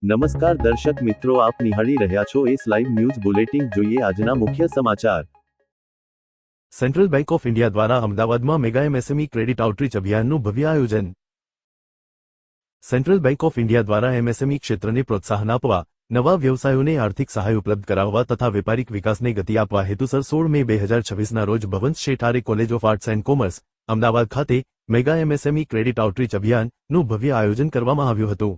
નમસ્કાર દર્શક મિત્રો, આપ નિહાળી રહ્યા છો એસ લાઈવ ન્યૂઝ બુલેટિન। જોઈએ આજના મુખ્ય સમાચાર। સેન્ટ્રલ બેંક ઓફ ઇન્ડિયા દ્વારા અમદાવાદમાં મેગા એમએસએમઈ ક્રેડિટ આઉટરીચ અભિયાનનું ભવ્ય આયોજન। સેન્ટ્રલ બેંક ઓફ ઇન્ડિયા દ્વારા એમએસએમઈ ક્ષેત્રને પ્રોત્સાહન આપવા, નવા વ્યવસાયોને આર્થિક સહાય ઉપલબ્ધ કરાવવા તથા વેપારિક વિકાસને ગતિ આપવા હેતુસર 16 મે 2026ના રોજ Bhavans Sheth R A college of arts and commerce, Ahmedabad ખાતે મેગા એમએસએમઈ ક્રેડિટ આઉટરીચ અભિયાનનું ભવ્ય આયોજન કરવામાં આવ્યું હતું।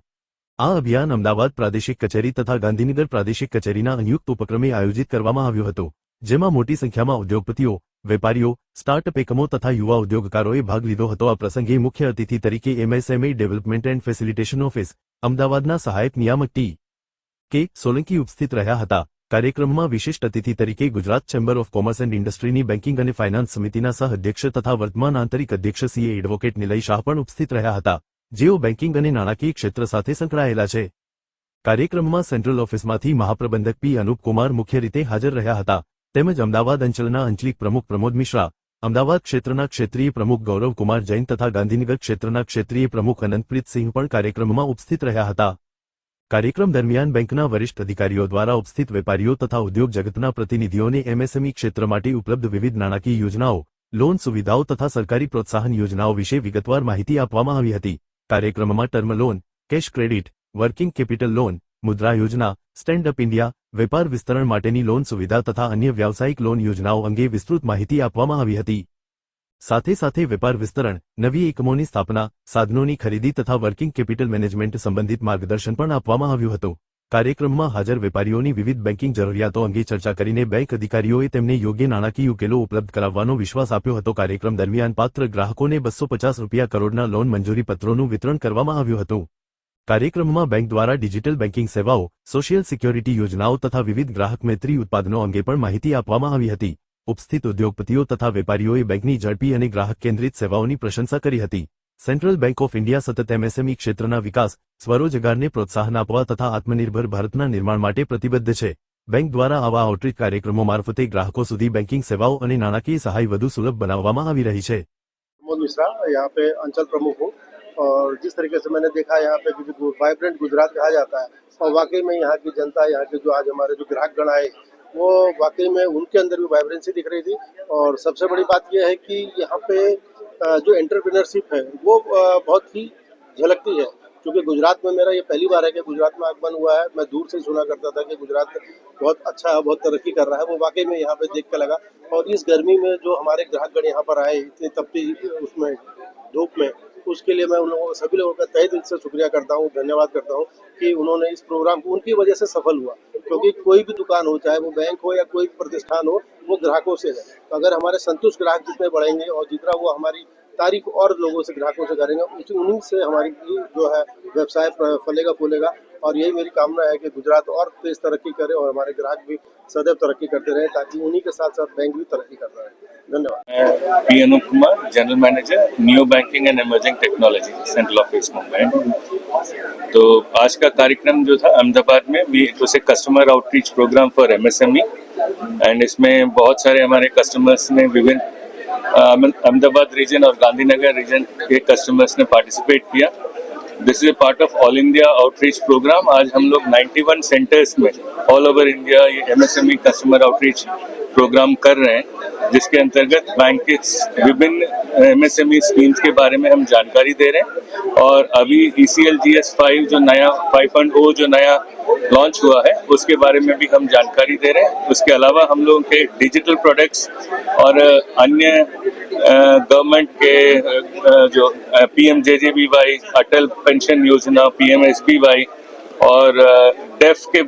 આ અભિયાન અમદાવાદ પ્રાદેશિક કચેરી તથા ગાંધીનગર પ્રાદેશિક કચેરીના સંયુક્ત ઉપક્રમે આયોજિત કરવામાં આવ્યું હતું, જેમાં મોટી સંખ્યામાં ઉદ્યોગપતિઓ, વેપારીઓ, સ્ટાર્ટઅપ એકમો તથા યુવા ઉદ્યોગકારોએ ભાગ લીધો હતો। આ પ્રસંગે મુખ્ય અતિથિ તરીકે MSME development and facilitation office, અમદાવાદના સહાયક નિયામક ટી.કે. સોલંકી ઉપસ્થિત રહ્યા હતા। કાર્યક્રમમાં વિશિષ્ટ અતિથિ તરીકે Gujarat chamber of commerce and ઇન્ડસ્ટ્રીની બેન્કિંગ અને ફાઇનાન્સ સમિતિના સહ અધ્યક્ષ તથા વર્તમાન આંતરિક અધ્યક્ષ સીએ એડવોકેટ નિલય શાહ પણ ઉપસ્થિત રહ્યા હતા, જેઓ બેન્કિંગ અને નાણાકીય ક્ષેત્ર સાથે સંકળાયેલા છે। કાર્યક્રમમાં સેન્ટ્રલ ઓફિસમાંથી મહાપ્રબંધક પી. અનુપ કુમાર મુખ્ય રીતે હાજર રહ્યા હતા, તેમજ અમદાવાદ અંચલના આંચલિક પ્રમુખ પ્રમોદ મિશ્રા, અમદાવાદ ક્ષેત્રના ક્ષેત્રીય પ્રમુખ ગૌરવ કુમાર જૈન તથા ગાંધીનગર ક્ષેત્રના ક્ષેત્રીય પ્રમુખ અનંતપ્રીત સિંહ પણ કાર્યક્રમમાં ઉપસ્થિત રહ્યા હતા। કાર્યક્રમ દરમિયાન બેંકના વરિષ્ઠ અધિકારીઓ દ્વારા ઉપસ્થિત વેપારીઓ તથા ઉદ્યોગ જગતના પ્રતિનિધિઓને એમએસએમઈ ક્ષેત્ર માટે ઉપલબ્ધ વિવિધ નાણાકીય યોજનાઓ, લોન સુવિધાઓ તથા સરકારી પ્રોત્સાહન યોજનાઓ વિશે વિગતવાર માહિતી આપવામાં આવી હતી। કાર્યક્રમમાં term loan, cash credit, working capital loan, Mudra યોજના, સ્ટેન્ડ અપ ઇન્ડિયા, વેપાર વિસ્તરણ માટેની લોન સુવિધા તથા અન્ય વ્યાવસાયિક લોન યોજનાઓ અંગે વિસ્તૃત માહિતી આપવામાં આવી હતી। સાથે સાથે વેપાર વિસ્તરણ, નવી એકમોની સ્થાપના, સાધનોની ખરીદી તથા વર્કિંગ કેપિટલ મેનેજમેન્ટ સંબંધિત માર્ગદર્શન પણ આપવામાં આવ્યું હતું। કાર્યક્રમમાં હાજર વેપારીઓની વિવિધ બેન્કિંગ જરૂરિયાતો અંગે ચર્ચા કરીને બેંક અધિકારીઓએ તેમને યોગ્ય નાણાકીય ઉકેલો ઉપલબ્ધ કરાવવાનો વિશ્વાસ આપ્યો હતો। કાર્યક્રમ દરમિયાન પાત્ર ગ્રાહકોને 250 રૂપિયા કરોડના લોન મંજૂરી પત્રોનું વિતરણ કરવામાં આવ્યું હતું। કાર્યક્રમમાં બેંક દ્વારા ડિજિટલ બેન્કિંગ સેવાઓ, સોશિયલ સિક્યોરિટી યોજનાઓ તથા વિવિધ ગ્રાહક મૈત્રી ઉત્પાદનો અંગે પણ માહિતી આપવામાં આવી હતી। ઉપસ્થિત ઉદ્યોગપતિઓ તથા વેપારીઓએ બેંકની ઝડપી અને ગ્રાહક કેન્દ્રિત સેવાઓની પ્રશંસા કરી હતી। સેન્ટ્રલ બેંક ઓફ ઇન્ડિયા સતત એમએસએમઈ ક્ષેત્રના વિકાસ, સ્વરોજગારને પ્રોત્સાહન આપવા તથા આત્મનિર્ભર ભારતના નિર્માણ માટે પ્રતિબદ્ધ છે। બેંક દ્વારા આવા આઉટરીચ કાર્યક્રમો મારફતે ગ્રાહકો સુધી બેન્કિંગ સેવાઓ અને નાણાકીય સહાય વધુ સુલભ બનાવવામાં આવી રહી છે। प्रमोद मिश्रा यहाँ पे अंचल प्रमुख हूँ और जिस तरीके से मैंने देखा यहाँ पे वाइब्रेंट गुजरात कहा जाता है और वाकई में यहाँ की जनता, यहाँ के जो आज हमारे जो ग्राहक गण आए वो वाकई में उनके अंदर भी वाइब्रेंसी दिख रही थी। और सबसे बड़ी बात यह है कि यहाँ पे जो एंटरप्रेन्योरशिप है वो बहुत ही झलकती है, क्योंकि गुजरात में मेरा ये पहली बार है कि गुजरात में आगमन हुआ है। मैं दूर से सुना करता था कि गुजरात बहुत अच्छा, बहुत तरक्की कर रहा है, वो वाकई में यहाँ पे देख कर लगा। और इस गर्मी में जो हमारे ग्राहकगण यहाँ पर आए इतनी तपती उसमें धूप में, उसके लिए मैं उन लोगों सभी लोगों का तहे दिल से शुक्रिया करता हूँ, धन्यवाद करता हूँ कि उन्होंने इस प्रोग्राम को उनकी वजह से सफल हुआ। क्योंकि कोई भी दुकान हो, चाहे वो बैंक हो या कोई प्रतिष्ठान हो, वो ग्राहकों से है। तो अगर हमारे संतुष्ट ग्राहक जितने बढ़ेंगे और जितना वो हमारी तारीफ और लोगों से, ग्राहकों से करेंगे, उन्हीं से हमारी जो है व्यवसाय फलेगा फूलेगा। और यही मेरी कामना है कि गुजरात और तेज तरक्की करे और हमारे ग्राहक भी सदैव तरक्की करते रहे, ताकि उन्हीं के साथ साथ बैंक भी तरक्की करता रहे। धन्यवाद। P. Anoop Kumar, general manager, new banking and emerging technology, central office Mumbai. तो आज का कार्यक्रम जो था अहमदाबाद में, it was a customer outreach programme for MSME and इसमें बहुत सारे हमारे कस्टमर्स ने विभिन्न अहमदाबाद रीजन और गांधीनगर रीजन के कस्टमर्स ने पार्टिसिपेट किया। This is a part of all India outreach programme. आज हम लोग 91 सेंटर्स में ऑल ओवर इंडिया ये एमएसएमई कस्टमर आउटरीच प्रोग्राम कर रहे हैं, जिसके अंतर्गत बैंक के विभिन्न एमएसएमई स्कीम्स के बारे में हम जानकारी दे रहे हैं। और अभी ECLGS 5 जो नया 5.0 जो नया लॉन्च हुआ है उसके बारे में भी हम जानकारी दे रहे हैं। उसके अलावा हम लोगों के डिजिटल प्रोडक्ट्स और अन्य गवर्नमेंट के जो PMJJBY, अटल पेंशन योजना, PMSBY और डेफ के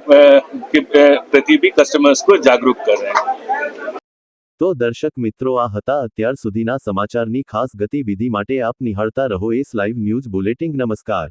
प्रति भी कस्टमर्स को जागरूक कर रहे हैं। તો દર્શક મિત્રો, આ હતા અત્યાર સુધીના સમાચારની ખાસ ગતિવિધિ માટે આપ નિહાળતા રહો એસ લાઈવ ન્યૂઝ બુલેટિન। નમસ્કાર।